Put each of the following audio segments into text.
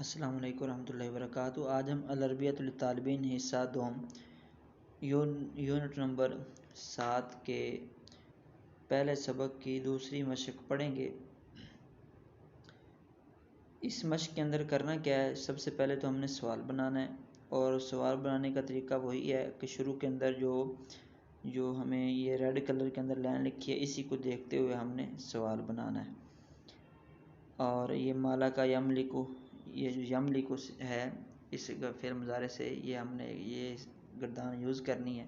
السلام علیکم ورحمۃ اللہ وبرکاتہ۔ آج ہم العربیۃ للطالبین حصہ دوم یونٹ نمبر 7 کے پہلے سبق کی دوسری مشق پڑھیں گے۔ اس مشق کے اندر کرنا کیا ہے، سب سے پہلے تو ہم نے سوال بنانا ہے، اور سوال بنانے کا طریقہ وہی ہے کہ شروع کے اندر جو ہمیں یہ ریڈ کلر کے اندر لائن لکھی ہے، اسی کو دیکھتے ہوئے ہم نے سوال بنانا ہے۔ اور یہ مالا کا یملکو، یہ جو یملکو ہے، اس فعل مضارع سے یہ ہم نے یہ گردان یوز کرنی ہے۔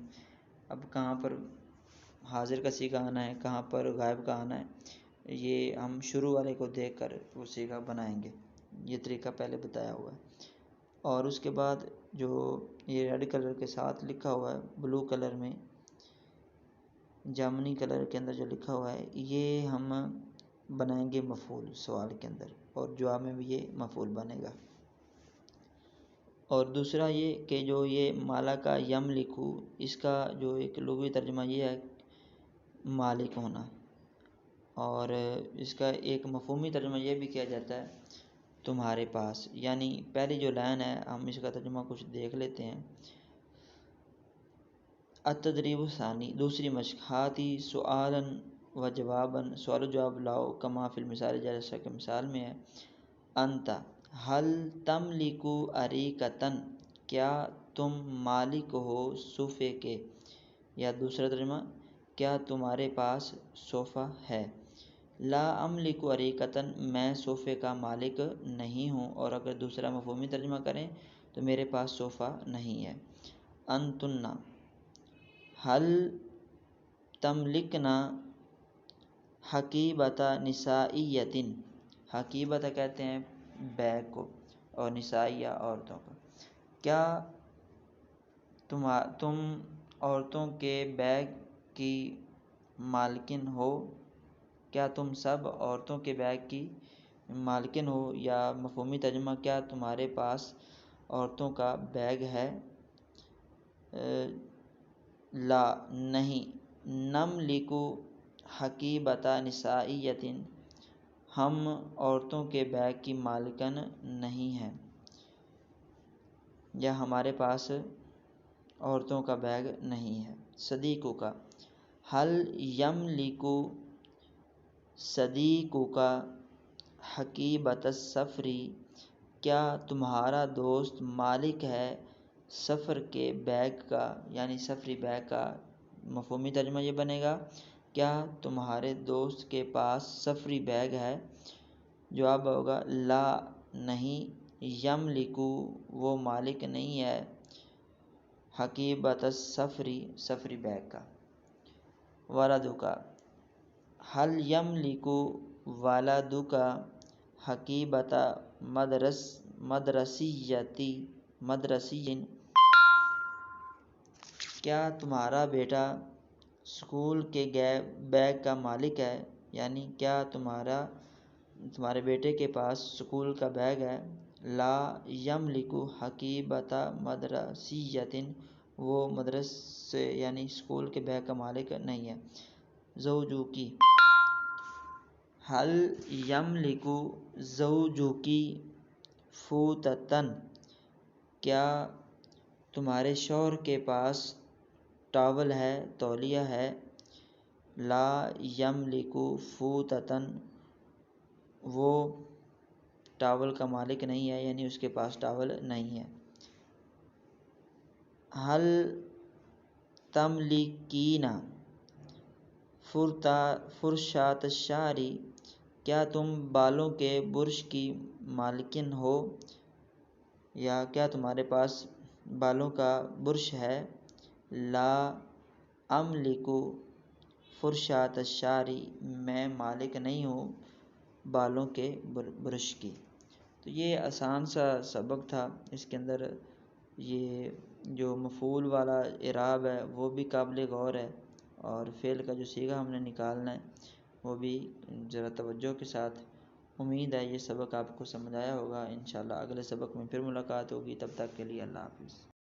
اب کہاں پر حاضر کا صیغہ آنا ہے، کہاں پر غائب کا آنا ہے، یہ ہم شروع والے کو دیکھ کر وہ صیغہ بنائیں گے۔ یہ طریقہ پہلے بتایا ہوا ہے۔ اور اس کے بعد جو یہ ریڈ کلر کے ساتھ لکھا ہوا ہے، بلو کلر میں جامنی کلر کے اندر جو لکھا ہوا ہے، یہ ہم بنائیں گے مفعول سوال کے اندر، اور جواب میں بھی یہ مفعول بنے گا۔ اور دوسرا یہ کہ جو یہ مالا کا یملکو، اس کا جو ایک لغوی ترجمہ یہ ہے مالک ہونا، اور اس کا ایک مفہومی ترجمہ یہ بھی کیا جاتا ہے تمہارے پاس۔ یعنی پہلی جو لائن ہے، ہم اس کا ترجمہ کچھ دیکھ لیتے ہیں۔ التدریب الثانی، دوسری مشق، ہاتی سؤالا و جوابا، سوال و جواب لاؤ، کما فی المثال، جیسا کہ مثال میں ہے۔ انت حل تملک اریکۃ، کیا تم مالک ہو صوفے کے، یا دوسرا ترجمہ، کیا تمہارے پاس صوفہ ہے۔ لا املک اریکۃ، میں صوفے کا مالک نہیں ہوں، اور اگر دوسرا مفہومی ترجمہ کریں تو میرے پاس صوفہ نہیں ہے۔ انتن حل تملکن حقیبۃ نسائیۃ، حقیبۃ کہتے ہیں بیگ کو، اور نسائیہ عورتوں کو۔ کیا تم عورتوں کے بیگ کی مالکن ہو، کیا تم سب عورتوں کے بیگ کی مالکن ہو، یا مفہومی ترجمہ، کیا تمہارے پاس عورتوں کا بیگ ہے۔ لا نہیں، نملک حقیبۃ نسائیۃ، ہم عورتوں کے بیگ کی مالکن نہیں ہیں، یا ہمارے پاس عورتوں کا بیگ نہیں ہے۔ صدیقوں کا، حل یملک صدیقک حقیبۃ السفر، کیا تمہارا دوست مالک ہے سفر کے بیگ کا، یعنی سفری بیگ کا۔ مفہومی ترجمہ یہ بنے گا، کیا تمہارے دوست کے پاس سفری بیگ ہے۔ جواب ہوگا لا نہیں، یملک وہ مالک نہیں ہے حقیبۃ السفر سفری بیگ کا۔ ولدک، حل یملک ولدک حقیبۃ مدرسی، کیا تمہارا بیٹا اسکول کے بیگ کا مالک ہے، یعنی کیا تمہارے بیٹے کے پاس اسکول کا بیگ ہے۔ لا یملک حقیبۃ مدرسیۃ، وہ مدرسے یعنی اسکول کے بیگ کا مالک نہیں ہے۔ زوجکی، حل یملک زوجکی فوطۃ، کیا تمہارے شوہر کے پاس ٹاول ہے، تولیہ ہے۔ لا یملک فوطۃ، وہ ٹاول کا مالک نہیں ہے، یعنی اس کے پاس ٹاول نہیں ہے۔ حل تملکین فرشاۃ الشعر، کیا تم بالوں کے برش کی مالکن ہو، یا کیا تمہارے پاس بالوں کا برش ہے۔ لا املک فرشاۃ الشعر، میں مالک نہیں ہوں بالوں کے برش کی۔ تو یہ آسان سا سبق تھا۔ اس کے اندر یہ جو مفعول والا اعراب ہے وہ بھی قابل غور ہے، اور فعل کا جو صیغہ ہم نے نکالنا ہے وہ بھی ذرا توجہ کے ساتھ۔ امید ہے یہ سبق آپ کو سمجھ آیا ہوگا۔ انشاءاللہ اگلے سبق میں پھر ملاقات ہوگی، تب تک کے لیے اللہ حافظ۔